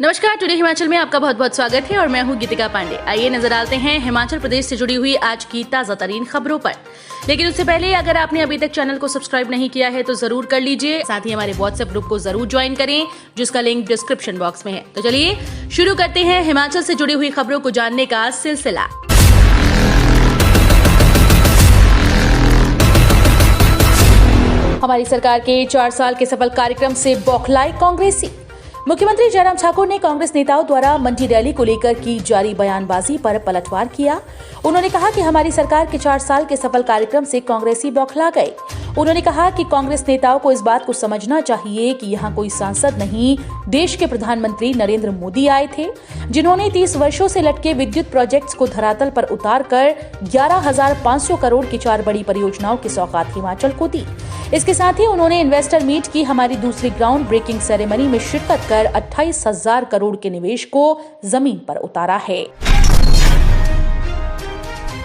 नमस्कार, टुडे हिमाचल में आपका बहुत बहुत स्वागत है और मैं हूं गीतिका पांडे। आइए नजर डालते हैं हिमाचल प्रदेश से जुड़ी हुई आज की ताजा तरीन खबरों पर। लेकिन उससे पहले अगर आपने अभी तक चैनल को सब्सक्राइब नहीं किया है तो जरूर कर लीजिए। साथ ही हमारे व्हाट्सएप ग्रुप को जरूर ज्वाइन करें, जिसका लिंक डिस्क्रिप्शन बॉक्स में है। तो चलिए शुरू करते हैं हिमाचल से जुड़ी हुई खबरों को जानने का सिलसिला। हमारी सरकार के 4 साल के सफल कार्यक्रम से बौखलाए कांग्रेसी। मुख्यमंत्री जयराम ठाकुर ने कांग्रेस नेताओं द्वारा मंडी रैली को लेकर की जारी बयानबाजी पर पलटवार किया। उन्होंने कहा कि हमारी सरकार के 4 साल के सफल कार्यक्रम से कांग्रेसी बौखला गए। उन्होंने कहा कि कांग्रेस नेताओं को इस बात को समझना चाहिए कि यहाँ कोई सांसद नहीं, देश के प्रधानमंत्री नरेंद्र मोदी आए थे, जिन्होंने 30 वर्षों से लटके विद्युत प्रोजेक्ट्स को धरातल पर उतारकर 11,500 करोड़ की 4 बड़ी परियोजनाओं की सौगात हिमाचल को दी। इसके साथ ही उन्होंने इन्वेस्टर मीट की हमारी दूसरी ग्राउंड ब्रेकिंग सेरेमनी में शिरकत कर 28,000 करोड़ के निवेश को जमीन पर उतारा है।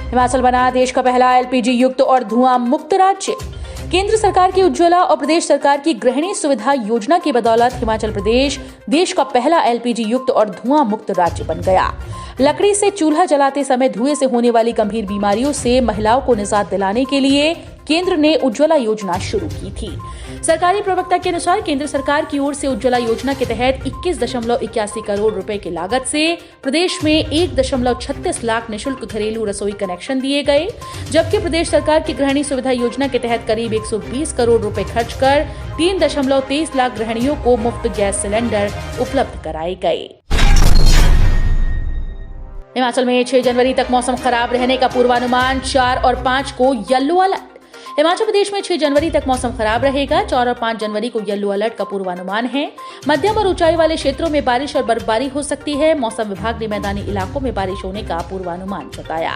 हिमाचल बना देश का पहला एलपीजी युक्त और धुआं मुक्त राज्य। केंद्र सरकार की उज्ज्वला और प्रदेश सरकार की गृहिणी सुविधा योजना की बदौलत हिमाचल प्रदेश देश का पहला एलपीजी युक्त और धुआं मुक्त राज्य बन गया। लकड़ी से चूल्हा जलाते समय धुएं से होने वाली गंभीर बीमारियों से महिलाओं को निजात दिलाने के लिए केंद्र ने उज्ज्वला योजना शुरू की थी। सरकारी प्रवक्ता के अनुसार केंद्र सरकार की ओर से उज्ज्वला योजना के तहत 21.81 करोड़ रुपए की लागत से प्रदेश में 1.36 लाख निःशुल्क घरेलू रसोई कनेक्शन दिए गए, जबकि प्रदेश सरकार की गृहिणी सुविधा योजना के तहत करीब 120 करोड़ रुपए खर्च कर 3.23 लाख गृहिणियों को मुफ्त गैस सिलेंडर उपलब्ध कराए गए। हिमाचल में 6 जनवरी तक मौसम खराब रहने का पूर्वानुमान, 4 और 5 को येलो अलर्ट। हिमाचल प्रदेश में 6 जनवरी तक मौसम खराब रहेगा। 4 और 5 जनवरी को येलो अलर्ट का पूर्वानुमान है। मध्यम और ऊंचाई वाले क्षेत्रों में बारिश और बर्फबारी हो सकती है। मौसम विभाग ने मैदानी इलाकों में बारिश होने का पूर्वानुमान जताया।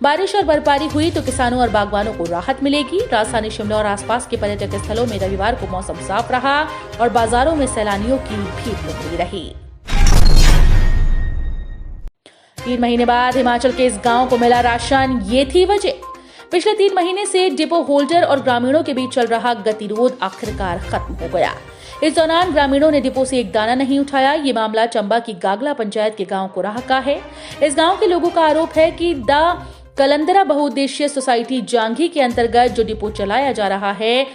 बारिश और बर्फबारी हुई तो किसानों और बागवानों को राहत मिलेगी। राजधानी शिमला और आसपास के पर्यटक स्थलों में रविवार को मौसम साफ रहा और बाजारों में सैलानियों की भीड़ उमड़ी रही। 3 महीने बाद हिमाचल के इस गांव को मिला राशन, ये थी वजह। पिछले 3 महीने से डिपो होल्डर और ग्रामीणों के बीच चल रहा गतिरोध आखिरकार खत्म हो गया। इस दौरान ग्रामीणों ने डिपो से एक दाना नहीं उठाया। ये मामला चंबा की गागला पंचायत के गांव कोराह का है। इस गांव के लोगों का आरोप है कि द कलंदरा बहुउद्देशीय सोसाइटी जांघी के अंतर्गत जो डिपो चलाया जा रहा है,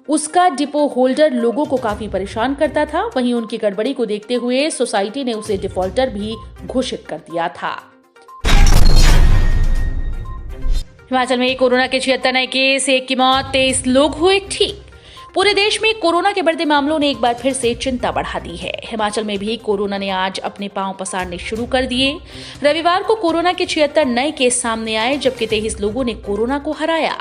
उसका डिपो होल्डर लोगों को काफी परेशान करता था। वहीं उनकी गड़बड़ी को देखते हुए सोसाइटी ने उसे डिफॉल्टर भी घोषित कर दिया था। हिमाचल में कोरोना के 76 नए केस, 1 की मौत, 23 लोग हुए ठीक। पूरे देश में कोरोना के बढ़ते मामलों ने एक बार फिर से चिंता बढ़ा दी है। हिमाचल में भी कोरोना ने आज अपने पांव पसारने शुरू कर दिए। रविवार को कोरोना के 76 नए केस सामने आए, जबकि 23 लोगों ने कोरोना को हराया।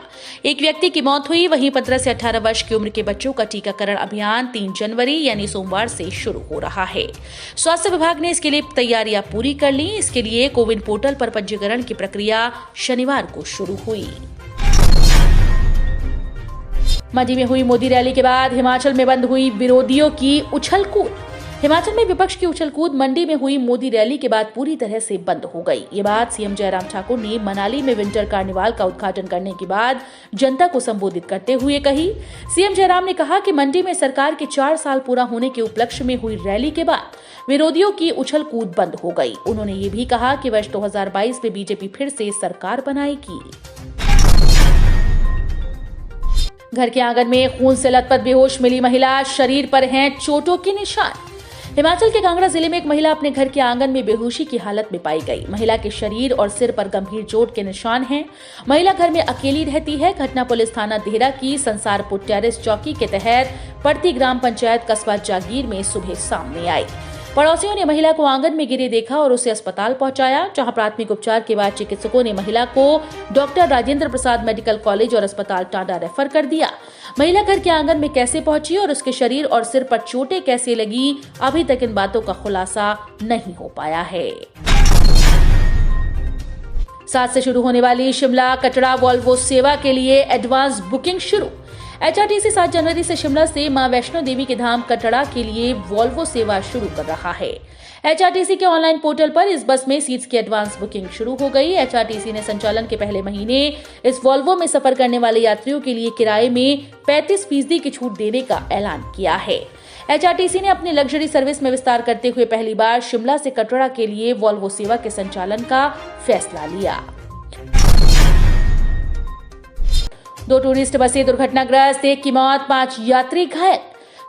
एक व्यक्ति की मौत हुई। वहीं 15 से 18 वर्ष की उम्र के बच्चों का टीकाकरण अभियान 3 जनवरी यानी सोमवार से शुरू हो रहा है। स्वास्थ्य विभाग ने इसके लिए तैयारियां पूरी कर ली। इसके लिए कोविन पोर्टल पर पंजीकरण की प्रक्रिया शनिवार को शुरू हुई। मंडी में हुई मोदी रैली के बाद हिमाचल में बंद हुई विरोधियों की उछलकूद। हिमाचल में विपक्ष की उछलकूद मंडी में हुई मोदी रैली के बाद पूरी तरह से बंद हो गई। ये बात सीएम जयराम ठाकुर ने मनाली में विंटर कार्निवाल का उद्घाटन करने के बाद जनता को संबोधित करते हुए कही। सीएम जयराम ने कहा कि मंडी में सरकार के 4 साल पूरा होने के उपलक्ष्य में हुई रैली के बाद विरोधियों की उछलकूद बंद हो गई। उन्होंने ये भी कहा कि वर्ष 2022 में बीजेपी फिर से सरकार बनाएगी। घर के आंगन में खून से लथपथ बेहोश मिली महिला, शरीर पर हैं चोटों के निशान। हिमाचल के कांगड़ा जिले में एक महिला अपने घर के आंगन में बेहोशी की हालत में पाई गई। महिला के शरीर और सिर पर गंभीर चोट के निशान हैं। महिला घर में अकेली रहती है। घटना पुलिस थाना देहरा की संसारपुर टेरेस चौकी के तहत पड़ती ग्राम पंचायत कस्बा जागीर में सुबह सामने आई। पड़ोसियों ने महिला को आंगन में गिरे देखा और उसे अस्पताल पहुंचाया, जहां प्राथमिक उपचार के बाद चिकित्सकों ने महिला को doctor Rajendra Prasad medical college और अस्पताल टांडा रेफर कर दिया। महिला घर के आंगन में कैसे पहुंची और उसके शरीर और सिर पर चोटें कैसे लगी, अभी तक इन बातों का खुलासा नहीं हो पाया है। 7 से शुरू होने वाली शिमला कटरा वॉल्वो सेवा के लिए एडवांस बुकिंग शुरू। एचआरटीसी 7 जनवरी से शिमला से मां वैष्णो देवी के धाम कटरा के लिए वॉल्वो सेवा शुरू कर रहा है। एचआरटीसी के ऑनलाइन पोर्टल पर इस बस में सीट्स की एडवांस बुकिंग शुरू हो गई। एचआरटीसी ने संचालन के पहले महीने इस वॉल्वो में सफर करने वाले यात्रियों के लिए किराए में 35% की छूट देने का ऐलान किया है। एचआरटीसी ने अपनी लग्जरी सर्विस में विस्तार करते हुए पहली बार शिमला से कटरा के लिए वॉल्वो सेवा के संचालन का फैसला लिया। 2 टूरिस्ट बसें दुर्घटनाग्रस्त, 1 की मौत, 5 यात्री घायल।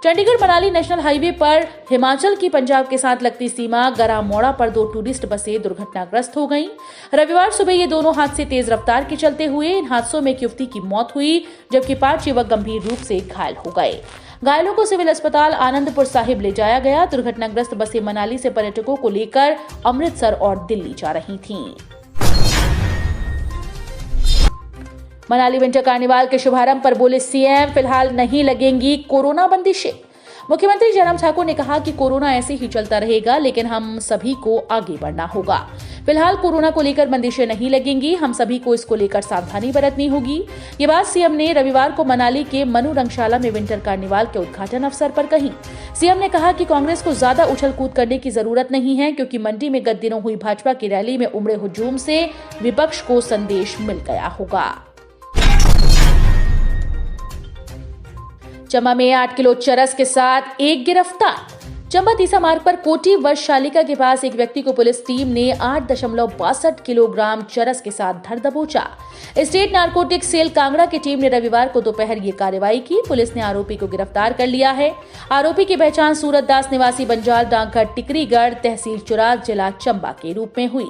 चंडीगढ़ मनाली नेशनल हाईवे पर हिमाचल की पंजाब के साथ लगती सीमा गरा मोड़ा पर 2 टूरिस्ट बसें दुर्घटनाग्रस्त हो गईं। रविवार सुबह ये दोनों हादसे तेज रफ्तार के चलते हुए। इन हादसों में एक युवती की मौत हुई जबकि 5 युवक गंभीर रूप से घायल हो गए। घायलों को सिविल अस्पताल आनंदपुर साहिब ले जाया गया। दुर्घटनाग्रस्त बसें मनाली से पर्यटकों को लेकर अमृतसर और दिल्ली जा रही थीं। मनाली विंटर कार्निवाल के शुभारंभ पर बोले सीएम, फिलहाल नहीं लगेंगी कोरोना बंदिशें। मुख्यमंत्री जयराम ठाकुर ने कहा कि कोरोना ऐसे ही चलता रहेगा, लेकिन हम सभी को आगे बढ़ना होगा। फिलहाल कोरोना को लेकर बंदिशें नहीं लगेंगी, हम सभी को इसको लेकर सावधानी बरतनी होगी। ये बात सीएम ने रविवार को मनाली के मनु रंगशाला में विंटर कार्निवाल के उद्घाटन अवसर पर कही। सीएम ने कहा कि कांग्रेस को ज्यादा उछल कूद करने की जरूरत नहीं है, क्योंकि मंडी में गत दिनों हुई भाजपा की रैली में उमड़े हुजूम से विपक्ष को संदेश मिल गया होगा। चंबा में 8 किलो चरस के साथ एक गिरफ्तार। चंबा तीसा मार्ग पर कोटी वर्षशालिका के पास एक व्यक्ति को पुलिस टीम ने 8.62 किलोग्राम चरस के साथ धर दबोचा। स्टेट नारकोटिक सेल कांगड़ा की टीम ने रविवार को दोपहर ये कार्रवाई की। पुलिस ने आरोपी को गिरफ्तार कर लिया है। आरोपी की पहचान सूरत दास निवासी बंजाल डाकघर टिकरीगढ़ तहसील चुराग जिला चंबा के रूप में हुई।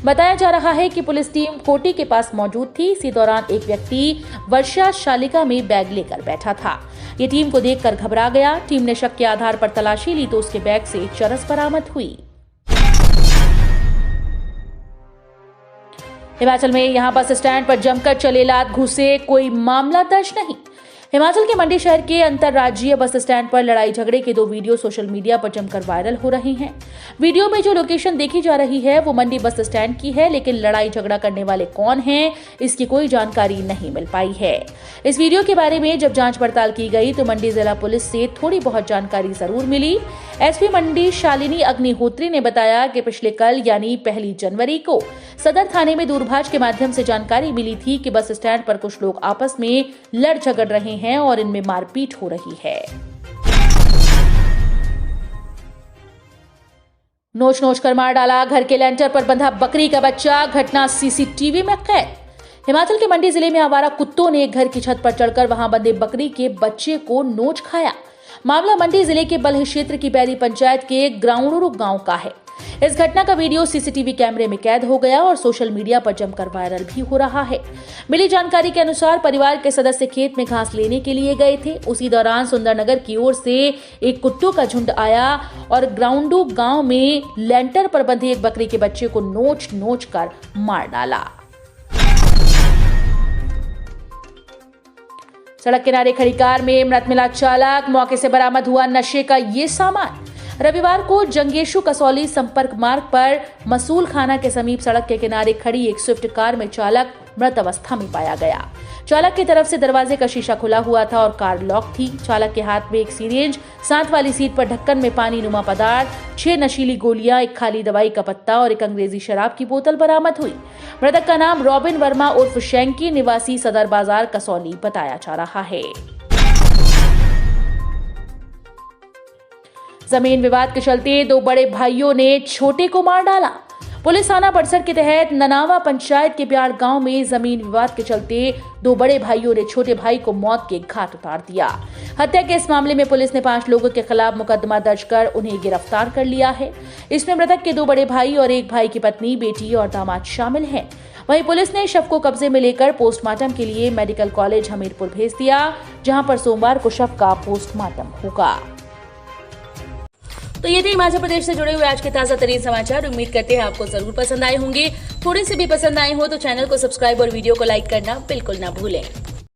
बताया जा रहा है कि पुलिस टीम कोटी के पास मौजूद थी। इसी दौरान एक व्यक्ति वर्षशालिका में बैग लेकर बैठा था। ये टीम को देखकर घबरा गया। टीम ने शक के आधार पर तलाशी ली तो उसके बैग से चरस बरामद हुई। हिमाचल में यहां बस स्टैंड पर जमकर चले लात घुसे, कोई मामला दर्ज नहीं। हिमाचल के मंडी शहर के अंतरराज्यीय बस स्टैंड पर लड़ाई झगड़े के 2 वीडियो सोशल मीडिया पर जमकर वायरल हो रहे हैं। वीडियो में जो लोकेशन देखी जा रही है वो मंडी बस स्टैंड की है, लेकिन लड़ाई झगड़ा करने वाले कौन हैं, इसकी कोई जानकारी नहीं मिल पाई है। इस वीडियो के बारे में जब जांच पड़ताल की गई तो मंडी जिला पुलिस से थोड़ी बहुत जानकारी जरूर मिली। एसपी मंडी शालिनी अग्निहोत्री ने बताया कि पिछले कल यानी 1 जनवरी को सदर थाने में दूरभाष के माध्यम से जानकारी मिली थी कि बस स्टैंड पर कुछ लोग आपस में लड़ झगड़ रहे हैं और इनमें मारपीट हो रही है। नोच नोच कर मार डाला, घर के लेंटर पर बंधा बकरी का बच्चा, घटना सीसीटीवी में कैद। हिमाचल के मंडी जिले में आवारा कुत्तों ने एक घर की छत पर चढ़कर वहां बंधे बकरी के बच्चे को नोच खाया। मामला मंडी जिले के बल्ह क्षेत्र की पैरी पंचायत के ग्राउंडरू गांव का है। इस घटना का वीडियो सीसीटीवी कैमरे में कैद हो गया और सोशल मीडिया पर जमकर वायरल भी हो रहा है। मिली जानकारी के अनुसार परिवार के सदस्य खेत में घास लेने के लिए गए थे। उसी दौरान सुंदरनगर की ओर से एक कुत्तों का झुंड आया और ग्राउंडू गांव में लेंटर पर बंधे एक बकरी के बच्चे को नोच नोच कर मार डाला। सड़क किनारे खड़ी कार में मृत मिला चालक, मौके से बरामद हुआ नशे का ये सामान। रविवार को जंगेशु कसौली संपर्क मार्ग पर मसूल खाना के समीप सड़क के किनारे खड़ी एक स्विफ्ट कार में चालक मृत अवस्था में पाया गया। चालक की तरफ से दरवाजे का शीशा खुला हुआ था और कार लॉक थी। चालक के हाथ में एक सिरिंज, साथ वाली सीट पर ढक्कन में पानी नुमा पदार्थ, 6 नशीली गोलियां, एक खाली दवाई का पत्ता और एक अंग्रेजी शराब की बोतल बरामद हुई। मृतक का नाम रॉबिन वर्मा उर्फ शैंकी निवासी सदर बाजार कसौली बताया जा रहा है। जमीन विवाद के चलते 2 बड़े भाइयों ने छोटे को मार डाला। पुलिस थाना परिसर के तहत ननावा पंचायत के प्यार गांव में जमीन विवाद के चलते 2 बड़े भाइयों ने छोटे भाई को मौत के घाट उतार दिया। हत्या के इस मामले में पुलिस ने 5 लोगों के खिलाफ मुकदमा दर्ज कर उन्हें गिरफ्तार कर लिया है। इसमें मृतक के 2 बड़े भाई और एक भाई की पत्नी, बेटी और दामाद शामिल हैं। वहीं पुलिस ने शव को कब्जे में लेकर पोस्टमार्टम के लिए मेडिकल कॉलेज हमीरपुर भेज दिया, जहां पर सोमवार को शव का पोस्टमार्टम होगा। तो ये थे हिमाचल प्रदेश से जुड़े हुए आज के ताजा तरीन समाचार। उम्मीद करते हैं आपको जरूर पसंद आए होंगे। थोड़े से भी पसंद आए हो तो चैनल को सब्सक्राइब और वीडियो को लाइक करना बिल्कुल ना भूलें।